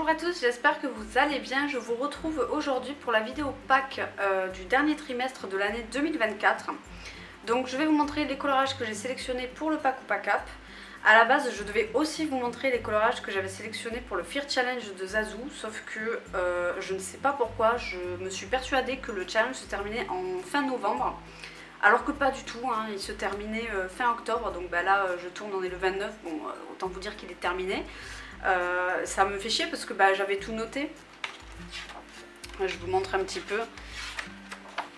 Bonjour à tous, j'espère que vous allez bien. Je vous retrouve aujourd'hui pour la vidéo pack du dernier trimestre de l'année 2024. Donc je vais vous montrer les colorages que j'ai sélectionnés pour le pack ou pack up. A la base je devais aussi vous montrer les colorages que j'avais sélectionnés pour le Fear Challenge de Zazu. Sauf que je ne sais pas pourquoi, je me suis persuadée que le challenge se terminait en fin novembre. Alors que pas du tout, hein, il se terminait fin octobre. Donc bah, là je tourne, on est le 29, bon autant vous dire qu'il est terminé. Ça me fait chier parce que bah, j'avais tout noté. Je vous montre un petit peu.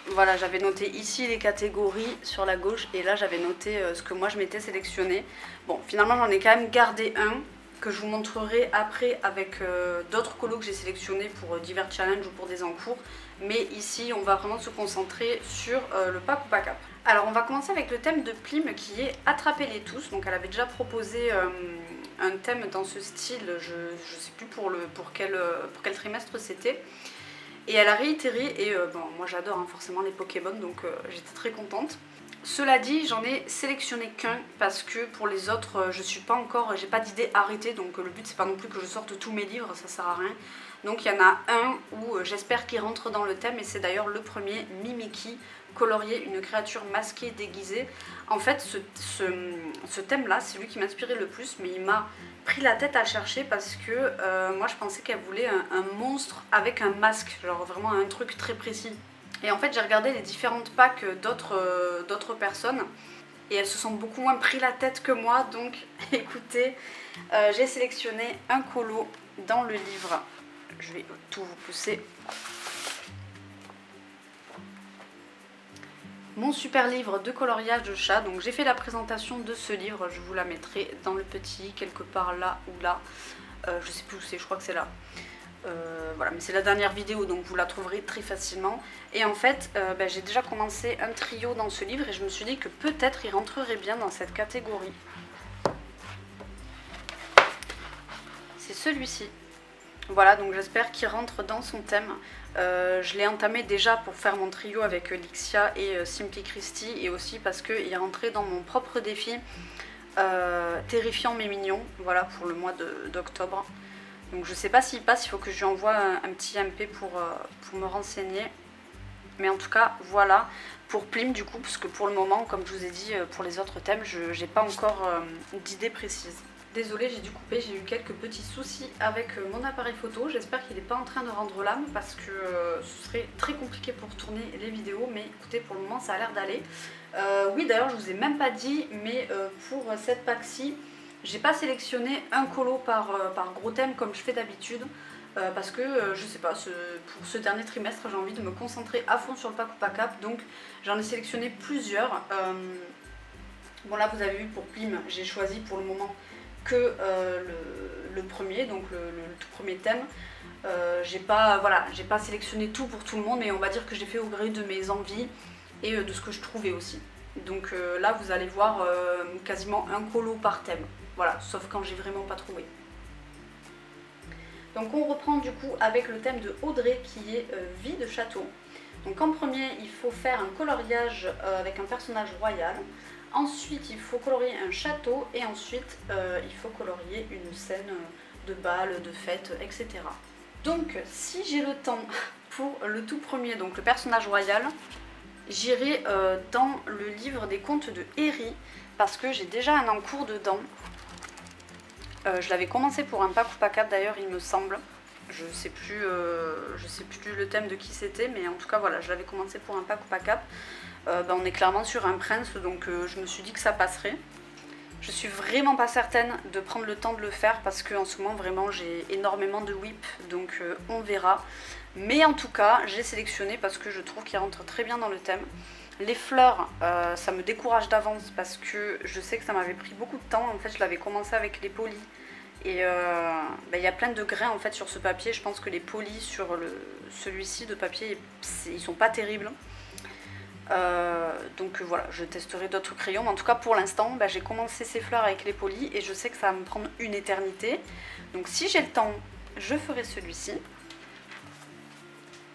Voilà, j'avais noté ici les catégories sur la gauche et là j'avais noté ce que moi je m'étais sélectionné. Bon, finalement j'en ai quand même gardé un que je vous montrerai après avec d'autres colos que j'ai sélectionnés pour divers challenges ou pour des encours. Mais ici on va vraiment se concentrer sur le pack ou pack up. Alors on va commencer avec le thème de Plim qui est Attrapez-les tous. Donc elle avait déjà proposé un thème dans ce style, je ne sais plus pour quel trimestre c'était. Et elle a réitéré et bon, moi j'adore hein, forcément les Pokémon, donc j'étais très contente. Cela dit, j'en ai sélectionné qu'un parce que pour les autres, je suis pas encore, j'ai pas d'idée arrêtée, donc le but c'est pas non plus que je sorte tous mes livres, ça sert à rien. Donc il y en a un où j'espère qu'il rentre dans le thème et c'est d'ailleurs le premier, Mimikyu, colorier une créature masquée déguisée. En fait ce thème là c'est lui qui m'inspirait le plus, mais il m'a pris la tête à chercher parce que moi je pensais qu'elle voulait un monstre avec un masque, genre vraiment un truc très précis. Et en fait j'ai regardé les différentes packs d'autres personnes et elles se sont beaucoup moins pris la tête que moi, donc écoutez, j'ai sélectionné un colo dans le livre. Je vais tout vous pousser. Mon super livre de coloriage de chat. Donc j'ai fait la présentation de ce livre, je vous la mettrai dans le petit quelque part là ou là. Je sais plus où c'est, je crois que c'est là. Voilà, mais c'est la dernière vidéo donc vous la trouverez très facilement. Et en fait j'ai déjà commencé un trio dans ce livre et je me suis dit que peut-être il rentrerait bien dans cette catégorie. C'est celui-ci. Voilà, donc j'espère qu'il rentre dans son thème. Je l'ai entamé déjà pour faire mon trio avec Lixia et Simply Christy et aussi parce qu'il est rentré dans mon propre défi terrifiant mais mignon, voilà, pour le mois d'octobre. Donc je sais pas s'il passe, il faut que je lui envoie un petit MP pour me renseigner. Mais en tout cas, voilà, pour Plim du coup, parce que pour le moment, comme je vous ai dit, pour les autres thèmes, je n'ai pas encore d'idée précise. Désolée, j'ai dû couper, j'ai eu quelques petits soucis avec mon appareil photo. J'espère qu'il n'est pas en train de rendre l'âme parce que ce serait très compliqué pour tourner les vidéos. Mais écoutez, pour le moment, ça a l'air d'aller. Oui, d'ailleurs, je vous ai même pas dit, mais pour cette pack-ci, j'ai pas sélectionné un colo par gros thème comme je fais d'habitude. Parce que je sais pas, pour ce dernier trimestre, j'ai envie de me concentrer à fond sur le pack ou pack up. Donc j'en ai sélectionné plusieurs. Bon, là, vous avez vu pour Plim, j'ai choisi pour le moment que le premier, donc le tout premier thème. J'ai pas sélectionné tout pour tout le monde, mais on va dire que j'ai fait au gré de mes envies et de ce que je trouvais aussi. Donc là vous allez voir quasiment un colo par thème, voilà, sauf quand j'ai vraiment pas trouvé. Donc on reprend du coup avec le thème de Audrey qui est vie de château. Donc en premier il faut faire un coloriage avec un personnage royal. Ensuite, il faut colorier un château et ensuite, il faut colorier une scène de bal, de fête, etc. Donc, si j'ai le temps pour le tout premier, donc le personnage royal, j'irai dans le livre des contes de Eri parce que j'ai déjà un encours dedans. Je l'avais commencé pour un pack ou pack up d'ailleurs, il me semble. Je sais plus le thème de qui c'était, mais en tout cas, voilà, je l'avais commencé pour un pack ou pack up. On est clairement sur un prince, donc je me suis dit que ça passerait. Je suis vraiment pas certaine de prendre le temps de le faire parce qu'en ce moment vraiment j'ai énormément de whip, donc on verra. Mais en tout cas j'ai sélectionné parce que je trouve qu'il rentre très bien dans le thème. Les fleurs, ça me décourage d'avance parce que je sais que ça m'avait pris beaucoup de temps. En fait je l'avais commencé avec les polis et y a plein de grains en fait sur ce papier. Je pense que les polis sur celui-ci de papier, ils sont pas terribles. Donc voilà, je testerai d'autres crayons, mais en tout cas pour l'instant j'ai commencé ces fleurs avec les polis et je sais que ça va me prendre une éternité. Donc si j'ai le temps, je ferai celui-ci.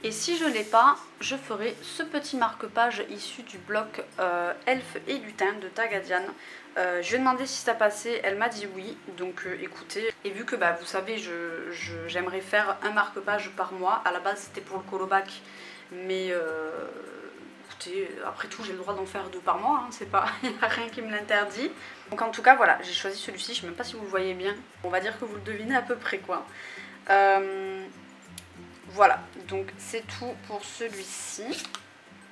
Et si je ne l'ai pas, je ferai ce petit marque-page issu du bloc Elfe et Lutin de Tagadiane. Je lui ai demandé si ça passait, elle m'a dit oui, donc écoutez. Et vu que vous savez, j'aimerais faire un marque-page par mois, à la base c'était pour le colobac, mais écoutez, après tout j'ai le droit d'en faire 2 par mois, hein, c'est pas, il n'y a rien qui me l'interdit. Donc en tout cas voilà, j'ai choisi celui-ci, je ne sais même pas si vous le voyez bien, on va dire que vous le devinez à peu près quoi. Voilà, donc c'est tout pour celui-ci.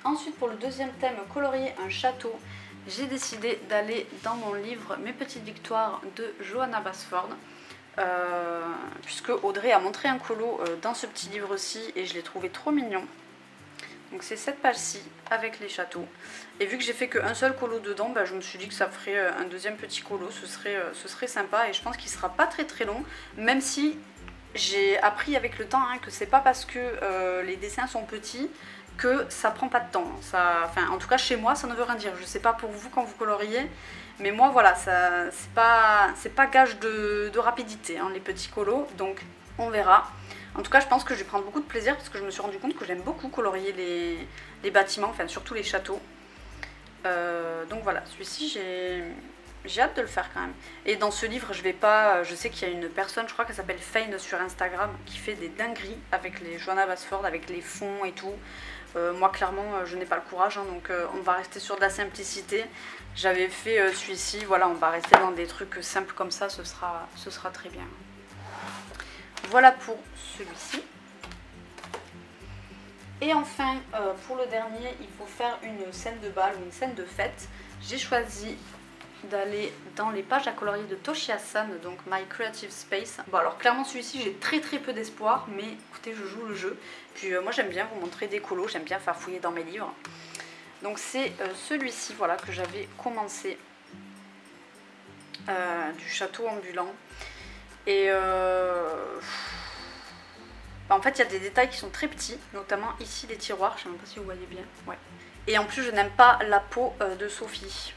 Ensuite pour le deuxième thème, colorier un château, j'ai décidé d'aller dans mon livre Mes petites victoires de Johanna Basford. Puisque Audrey a montré un colo dans ce petit livre-ci et je l'ai trouvé trop mignon. Donc c'est cette page-ci avec les châteaux. Et vu que j'ai fait qu'un seul colo dedans, je me suis dit que ça ferait un deuxième petit colo, ce serait sympa et je pense qu'il sera pas très très long, même si j'ai appris avec le temps que c'est pas parce que les dessins sont petits que ça prend pas de temps. Enfin, en tout cas chez moi ça ne veut rien dire. Je sais pas pour vous quand vous coloriez, mais moi voilà, c'est pas gage de rapidité les petits colos, donc on verra. En tout cas je pense que je vais prendre beaucoup de plaisir parce que je me suis rendu compte que j'aime beaucoup colorier les bâtiments, enfin surtout les châteaux. Donc voilà, celui-ci j'ai hâte de le faire quand même. Et dans ce livre, je sais qu'il y a une personne, je crois qu'elle s'appelle Fane sur Instagram, qui fait des dingueries avec les Johanna Basford, avec les fonds et tout. Moi clairement je n'ai pas le courage, donc on va rester sur de la simplicité. J'avais fait celui-ci, voilà, on va rester dans des trucs simples comme ça, ce sera très bien. Voilà pour celui-ci. Et enfin, pour le dernier, il faut faire une scène de bal ou une scène de fête. J'ai choisi d'aller dans les pages à colorier de Toshi-san, donc My Creative Space. Bon alors clairement celui-ci j'ai très peu d'espoir, mais écoutez je joue le jeu. Puis moi j'aime bien vous montrer des colos, j'aime bien farfouiller dans mes livres. Donc c'est celui-ci voilà que j'avais commencé, du château ambulant. Et en fait il y a des détails qui sont très petits, notamment ici les tiroirs, je sais même pas si vous voyez bien. Ouais. Et en plus je n'aime pas la peau de Sophie.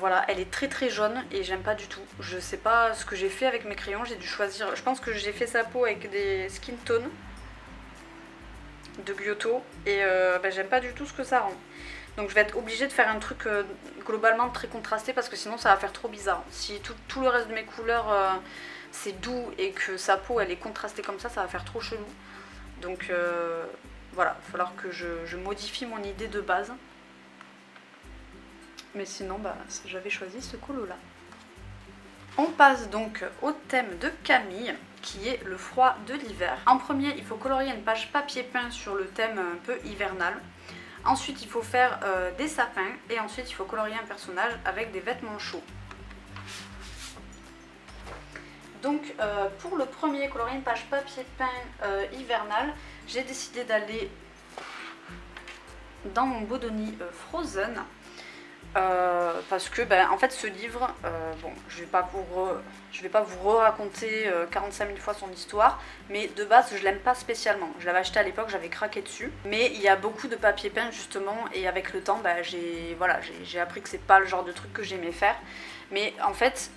Voilà, elle est très jaune et j'aime pas du tout. Je sais pas ce que j'ai fait avec mes crayons, j'ai dû choisir. Je pense que j'ai fait sa peau avec des skin tones de Giotto et j'aime pas du tout ce que ça rend. Donc je vais être obligée de faire un truc globalement très contrasté parce que sinon ça va faire trop bizarre. Si tout le reste de mes couleurs c'est doux et que sa peau elle est contrastée comme ça va faire trop chelou. Donc voilà, il va falloir que je modifie mon idée de base. Mais sinon, j'avais choisi ce colo là. On passe donc au thème de Camille, qui est le froid de l'hiver. En premier, il faut colorier une page papier peint sur le thème un peu hivernal. Ensuite, il faut faire des sapins. Et ensuite, il faut colorier un personnage avec des vêtements chauds. Donc, pour le premier, colorier une page papier peint hivernal, j'ai décidé d'aller dans mon Bodoni Frozen. Parce que en fait ce livre, bon je vais pas vous raconter 45 000 fois son histoire, mais de base je l'aime pas spécialement. Je l'avais acheté à l'époque, j'avais craqué dessus, mais il y a beaucoup de papier peint justement et avec le temps j'ai appris que c'est pas le genre de truc que j'aimais faire. Mais en fait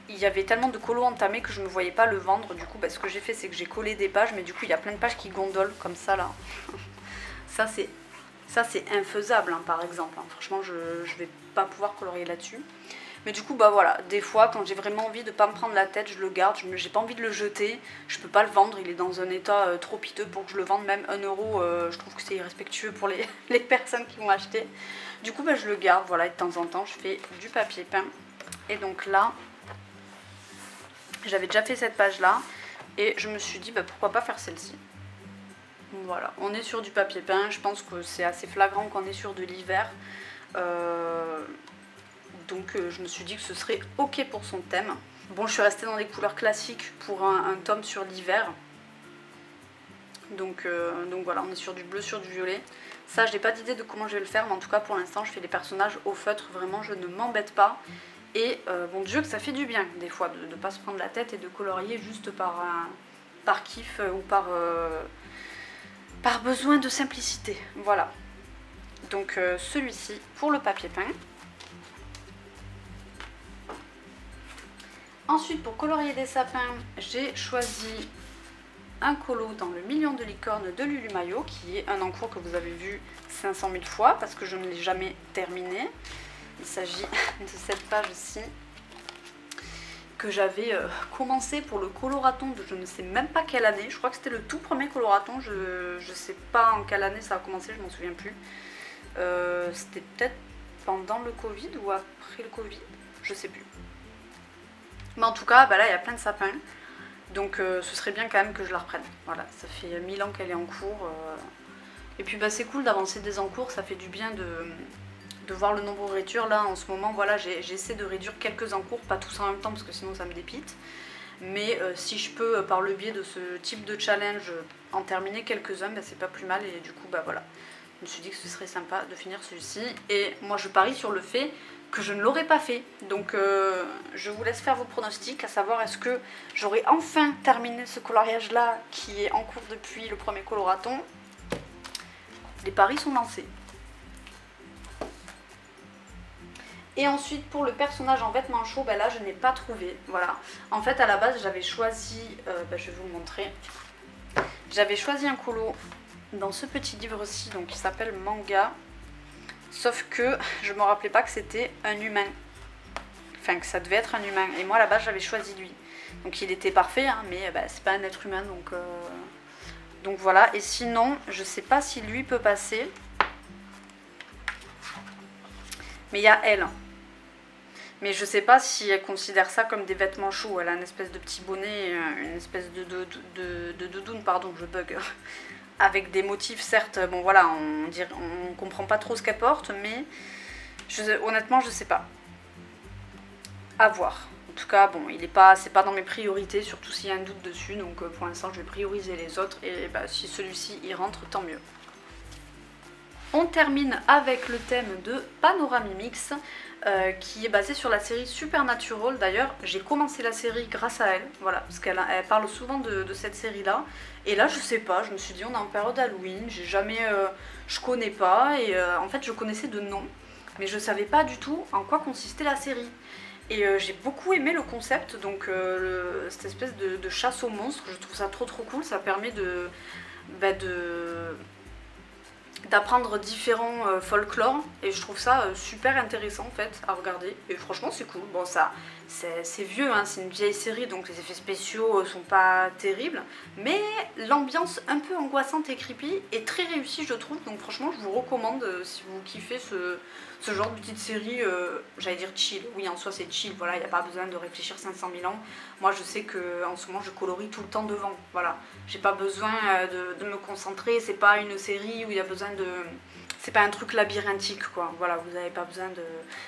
il y avait tellement de colos entamés que je ne me voyais pas le vendre. Du coup ce que j'ai fait c'est que j'ai collé des pages, mais du coup il y a plein de pages qui gondolent comme ça là. Ça c'est infaisable par exemple, franchement je vais pas pouvoir colorier là-dessus. Mais du coup voilà, des fois quand j'ai vraiment envie de pas me prendre la tête, je le garde, j'ai pas envie de le jeter, je peux pas le vendre, il est dans un état trop piteux pour que je le vende, même 1 €, je trouve que c'est irrespectueux pour les personnes qui vont acheter. Du coup je le garde, voilà, et de temps en temps je fais du papier peint. Et donc là, j'avais déjà fait cette page là, et je me suis dit pourquoi pas faire celle-ci. Voilà, on est sur du papier peint, je pense que c'est assez flagrant qu'on est sur de l'hiver. Donc je me suis dit que ce serait ok pour son thème. Bon, je suis restée dans des couleurs classiques pour un tome sur l'hiver. Donc voilà, on est sur du bleu, sur du violet. Ça, j'ai pas d'idée de comment je vais le faire, mais en tout cas pour l'instant je fais des personnages au feutre, vraiment je ne m'embête pas. Et bon Dieu que ça fait du bien des fois de ne pas se prendre la tête et de colorier juste par kiff ou par besoin de simplicité. Voilà. Donc celui-ci pour le papier peint. Ensuite pour colorier des sapins, j'ai choisi un colo dans le million de licornes de Lulu Maillot, qui est un encours que vous avez vu 500 000 fois parce que je ne l'ai jamais terminé. Il s'agit de cette page-ci que j'avais commencé pour le coloraton de je ne sais même pas quelle année. Je crois que c'était le tout premier coloraton, je ne sais pas en quelle année ça a commencé, je m'en souviens plus. C'était peut-être pendant le Covid ou après le Covid, je sais plus. Mais en tout cas, bah là il y a plein de sapins, donc ce serait bien quand même que je la reprenne. Voilà, ça fait 1000 ans qu'elle est en cours. Et puis bah, c'est cool d'avancer des encours, ça fait du bien de voir le nombre de réduire. Là en ce moment, voilà, j'essaie de réduire quelques encours, pas tous en même temps parce que sinon ça me dépite. Mais si je peux, par le biais de ce type de challenge, en terminer quelques-uns, bah, c'est pas plus mal. Et du coup, bah voilà, je me suis dit que ce serait sympa de finir celui-ci. Et moi je parie sur le fait que je ne l'aurais pas fait. Donc je vous laisse faire vos pronostics, à savoir est-ce que j'aurai enfin terminé ce coloriage là qui est en cours depuis le premier coloraton. Les paris sont lancés. Et ensuite pour le personnage en vêtements chauds, ben là je n'ai pas trouvé. Voilà. En fait à la base j'avais choisi, je vais vous montrer. J'avais choisi un colo dans ce petit livre-ci, donc qui s'appelle Manga. Sauf que je me rappelais pas que c'était un humain. Enfin que ça devait être un humain. Et moi à la base j'avais choisi lui. Donc il était parfait, hein, mais c'est pas un être humain. Donc voilà. Et sinon je sais pas si lui peut passer. Mais il y a elle. Mais je sais pas si elle considère ça comme des vêtements chauds. Elle a une espèce de petit bonnet, une espèce de doudoune, pardon, je bug. Avec des motifs, certes, bon voilà, on comprend pas trop ce qu'elle porte, mais honnêtement, je sais pas. À voir. En tout cas, bon, c'est pas dans mes priorités, surtout s'il y a un doute dessus, donc pour l'instant, je vais prioriser les autres, et bah, si celui-ci y rentre, tant mieux. On termine avec le thème de Panoramimix, qui est basé sur la série Supernatural. D'ailleurs, j'ai commencé la série grâce à elle, voilà, parce qu'elle parle souvent de cette série-là. Et là, je sais pas, je me suis dit, on est en période Halloween, je connais pas, et en fait, je connaissais de nom, mais je savais pas du tout en quoi consistait la série. Et j'ai beaucoup aimé le concept, donc cette espèce de chasse aux monstres, je trouve ça trop cool, ça permet d'apprendre différents folklores, et je trouve ça super intéressant en fait à regarder, et franchement c'est cool. Bon, ça c'est vieux, hein, c'est une vieille série, donc les effets spéciaux sont pas terribles, mais l'ambiance un peu angoissante et creepy est très réussie je trouve, donc franchement je vous recommande si vous kiffez ce genre de petite série, j'allais dire chill, oui en soi c'est chill, voilà, il n'y a pas besoin de réfléchir 500 000 ans. Moi je sais qu'en ce moment je colorie tout le temps devant, voilà, j'ai pas besoin de me concentrer, c'est pas une série où il y a besoin de... C'est pas un truc labyrinthique quoi, voilà, vous n'avez pas besoin de...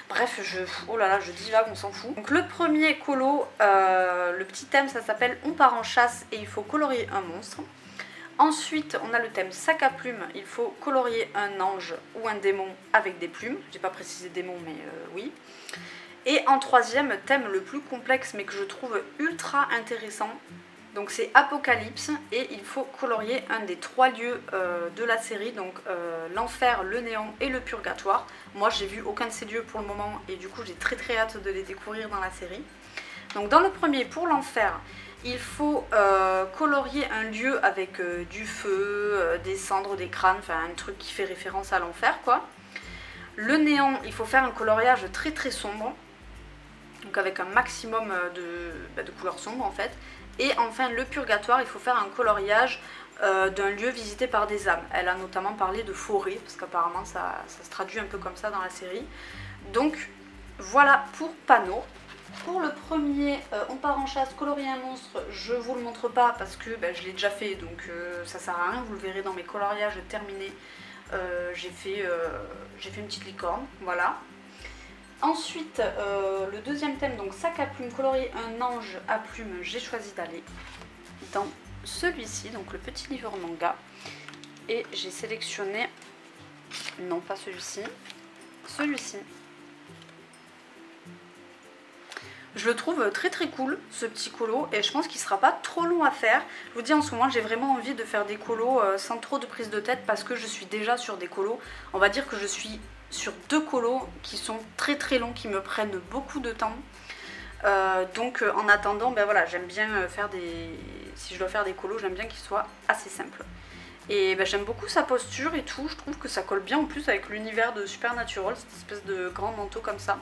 Bref, oh là là, je divague, on s'en fout. Donc le premier colo, le petit thème ça s'appelle On part en chasse et il faut colorier un monstre. Ensuite, on a le thème sac à plumes, il faut colorier un ange ou un démon avec des plumes. J'ai pas précisé démon, mais oui. Et en troisième, thème le plus complexe, mais que je trouve ultra intéressant. Donc c'est Apocalypse, et il faut colorier un des 3 lieux de la série, donc l'enfer, le néant et le purgatoire. Moi, j'ai vu aucun de ces lieux pour le moment, et du coup, j'ai très hâte de les découvrir dans la série. Donc dans le premier, pour l'enfer, il faut colorier un lieu avec du feu, des cendres, des crânes, enfin un truc qui fait référence à l'enfer quoi. Le néant, il faut faire un coloriage très sombre, donc avec un maximum de couleurs sombres en fait. Et enfin le purgatoire, il faut faire un coloriage d'un lieu visité par des âmes. Elle a notamment parlé de forêt, parce qu'apparemment ça se traduit un peu comme ça dans la série. Donc voilà pour Pano. Pour le premier, on part en chasse, colorier un monstre, je vous le montre pas parce que je l'ai déjà fait, donc ça sert à rien, vous le verrez dans mes coloriages terminés. J'ai fait une petite licorne, voilà. Ensuite, le deuxième thème, donc sac à plumes, colorier un ange à plumes, j'ai choisi d'aller dans celui-ci, donc le petit livre manga. Et j'ai sélectionné, non pas celui-ci, celui-ci. Je le trouve très cool ce petit colo, et je pense qu'il sera pas trop long à faire. Je vous dis, en ce moment j'ai vraiment envie de faire des colos sans trop de prise de tête, parce que je suis déjà sur des colos. On va dire que je suis sur 2 colos qui sont très longs, qui me prennent beaucoup de temps. Donc en attendant, ben voilà, j'aime bien faire des... Si je dois faire des colos, j'aime bien qu'ils soient assez simples. Et ben, j'aime beaucoup sa posture et tout, je trouve que ça colle bien en plus avec l'univers de Supernatural, cette espèce de grand manteau comme ça.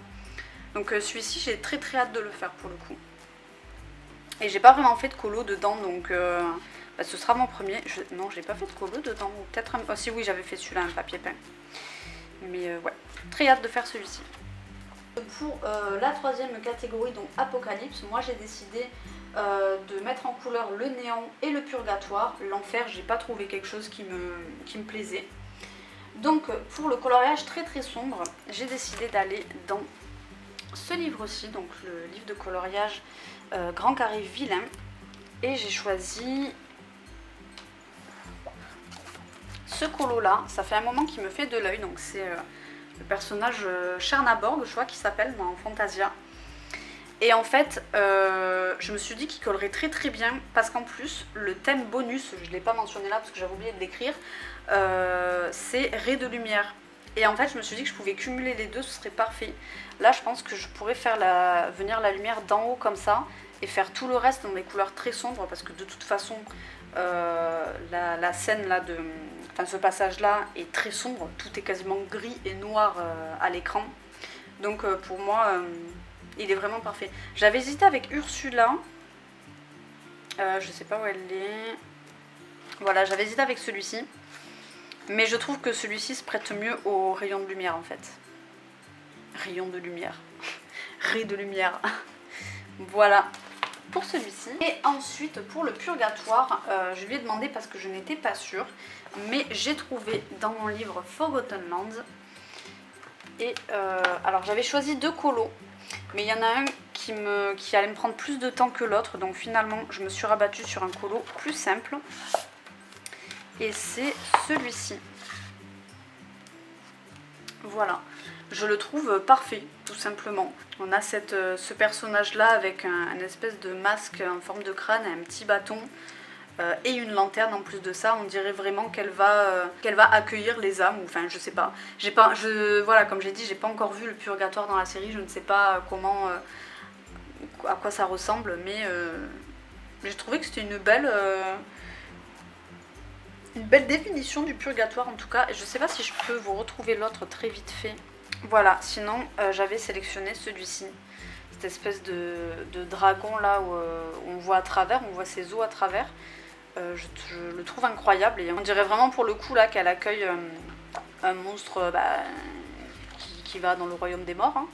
Donc celui-ci, j'ai très très hâte de le faire pour le coup. Et j'ai pas vraiment fait de colo dedans, donc bah, ce sera mon premier. Non, j'ai pas fait de colo dedans, ou peut-être un... Oh si, oui, j'avais fait celui-là, un papier peint. Mais ouais, très hâte de faire celui-ci. Pour la troisième catégorie, donc Apocalypse, moi j'ai décidé de mettre en couleur le néant et le purgatoire. L'enfer, j'ai pas trouvé quelque chose qui me plaisait. Donc pour le coloriage très très sombre, j'ai décidé d'aller dans ce livre-ci, donc le livre de coloriage Grand Carré Vilain. Et j'ai choisi ce colo là, ça fait un moment qu'il me fait de l'œil, donc c'est le personnage Chernaborg, je crois qu'il s'appelle dans Fantasia. Et en fait, je me suis dit qu'il collerait très très bien parce qu'en plus, le thème bonus, je ne l'ai pas mentionné là parce que j'avais oublié de l'écrire, c'est Raies de lumière. Et en fait, je me suis dit que je pouvais cumuler les deux, ce serait parfait. Là, je pense que je pourrais faire venir la lumière d'en haut comme ça et faire tout le reste dans des couleurs très sombres parce que de toute façon, la scène là de... Enfin, ce passage-là est très sombre, tout est quasiment gris et noir à l'écran. Donc pour moi, il est vraiment parfait. J'avais hésité avec Ursula. Je sais pas où elle est. Voilà, j'avais hésité avec celui-ci. Mais je trouve que celui-ci se prête mieux aux rayons de lumière en fait. Rayons de lumière. Raies de lumière. Voilà. Pour celui-ci. Et ensuite pour le purgatoire, je lui ai demandé parce que je n'étais pas sûre, mais j'ai trouvé dans mon livre Forgotten Lands. Et alors j'avais choisi deux colos, mais il y en a un qui allait me prendre plus de temps que l'autre, donc finalement je me suis rabattue sur un colo plus simple. Et c'est celui-ci. Voilà. Je le trouve parfait, tout simplement. On a ce personnage-là avec un espèce de masque en forme de crâne, un petit bâton et une lanterne en plus de ça. On dirait vraiment qu'elle va accueillir les âmes, ou enfin je sais pas. Voilà, comme j'ai dit, j'ai pas encore vu le purgatoire dans la série, je ne sais pas comment, à quoi ça ressemble, mais j'ai trouvé que c'était une belle définition du purgatoire en tout cas. Et je sais pas si je peux vous retrouver l'autre très vite fait. Voilà, sinon j'avais sélectionné celui-ci, cette espèce de dragon là où on voit à travers, on voit ses os à travers. Je le trouve incroyable et on dirait vraiment pour le coup là qu'elle accueille un monstre qui va dans le royaume des morts. Hein.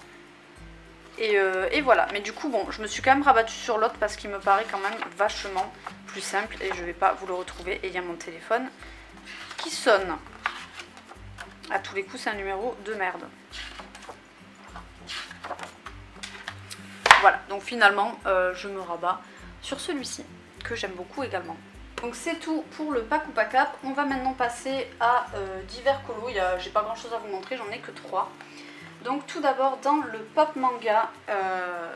Et voilà, mais du coup bon, je me suis quand même rabattue sur l'autre parce qu'il me paraît quand même vachement plus simple et je vais pas vous le retrouver. Et il y a mon téléphone qui sonne. À tous les coups, c'est un numéro de merde. Voilà, donc finalement, je me rabats sur celui-ci, que j'aime beaucoup également. Donc c'est tout pour le pack ou pack up. On va maintenant passer à divers colos. J'ai pas grand chose à vous montrer, j'en ai que 3. Donc tout d'abord dans le pop manga,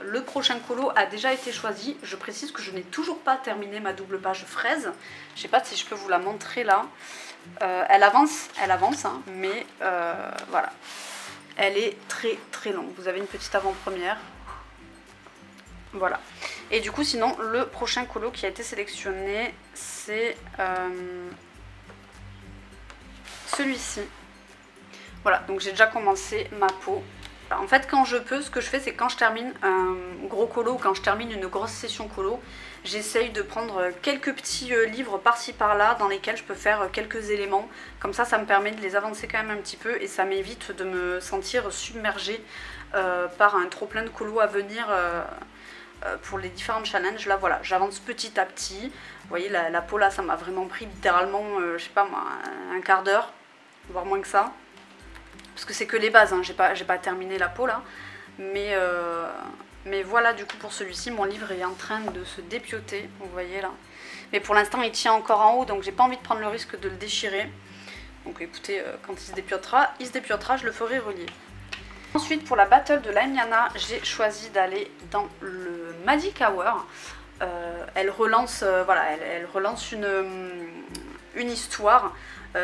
le prochain colo a déjà été choisi. Je précise que je n'ai toujours pas terminé ma double page fraise. Je sais pas si je peux vous la montrer là. Elle avance hein, mais voilà. Elle est très très longue. Vous avez une petite avant-première. Voilà. Et du coup sinon le prochain colo qui a été sélectionné c'est celui-ci. Voilà, donc j'ai déjà commencé ma peau. En fait quand je peux, ce que je fais c'est quand je termine un gros colo ou quand je termine une grosse session colo, j'essaye de prendre quelques petits livres par-ci par-là dans lesquels je peux faire quelques éléments. Comme ça, ça me permet de les avancer quand même un petit peu et ça m'évite de me sentir submergée par un trop plein de colos à venir pour les différents challenges. Là voilà, j'avance petit à petit. Vous voyez la peau là, ça m'a vraiment pris littéralement, je sais pas moi, un quart d'heure, voire moins que ça. Parce que c'est que les bases, hein. J'ai pas terminé la peau là. Mais voilà, du coup pour celui-ci, mon livre est en train de se dépioter, vous voyez là. Mais pour l'instant il tient encore en haut, donc j'ai pas envie de prendre le risque de le déchirer. Donc écoutez, quand il se dépiotera, je le ferai relier. Ensuite pour la battle de l'Amiana, j'ai choisi d'aller dans le Magic Hour. Elle relance, voilà, elle relance une histoire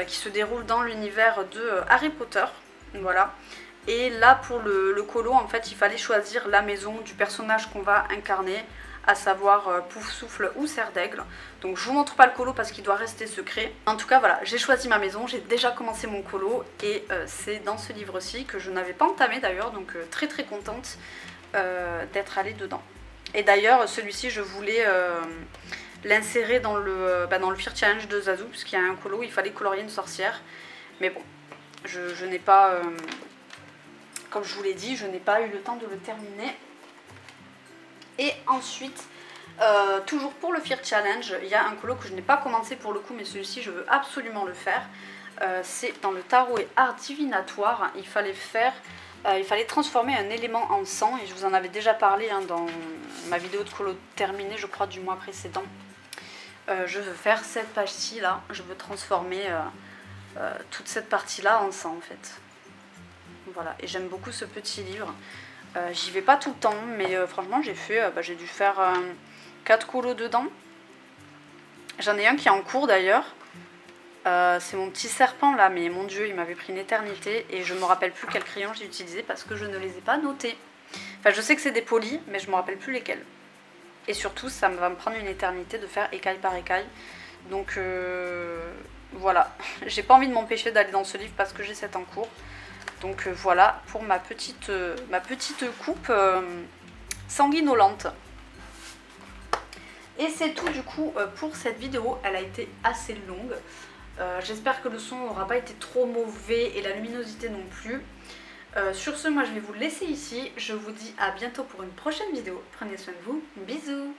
qui se déroule dans l'univers de Harry Potter. Voilà. Et là pour le colo en fait il fallait choisir la maison du personnage qu'on va incarner, à savoir Poufsouffle ou Serre d'Aigle. Donc je vous montre pas le colo parce qu'il doit rester secret. En tout cas voilà, j'ai choisi ma maison, j'ai déjà commencé mon colo et c'est dans ce livre-ci que je n'avais pas entamé d'ailleurs, donc très très contente d'être allée dedans. Et d'ailleurs celui-ci je voulais l'insérer dans le Fear Challenge de Zazu, puisqu'il y a un colo où il fallait colorier une sorcière. Mais bon, je n'ai pas, comme je vous l'ai dit, je n'ai pas eu le temps de le terminer. Et ensuite, toujours pour le Fear Challenge, il y a un colo que je n'ai pas commencé pour le coup, mais celui-ci je veux absolument le faire. C'est dans le tarot et art divinatoire. Il fallait transformer un élément en sang, et je vous en avais déjà parlé hein, dans ma vidéo de colo terminée, je crois, du mois précédent. Je veux faire cette page-ci là, je veux transformer toute cette partie-là en sang en fait. Voilà, et j'aime beaucoup ce petit livre. J'y vais pas tout le temps, mais franchement j'ai dû faire 4 colos dedans. J'en ai un qui est en cours d'ailleurs. C'est mon petit serpent là, mais mon dieu il m'avait pris une éternité et je me rappelle plus quel crayon j'ai utilisé parce que je ne les ai pas notés. Enfin je sais que c'est des polis, mais je me rappelle plus lesquels. Et surtout ça va me prendre une éternité de faire écaille par écaille. Donc voilà, j'ai pas envie de m'empêcher d'aller dans ce livre parce que j'ai cet en cours. Donc voilà pour ma petite coupe sanguinolente. Et c'est tout du coup pour cette vidéo, elle a été assez longue. J'espère que le son n'aura pas été trop mauvais et la luminosité non plus. Sur ce, moi je vais vous laisser ici. Je vous dis à bientôt pour une prochaine vidéo. Prenez soin de vous. Bisous.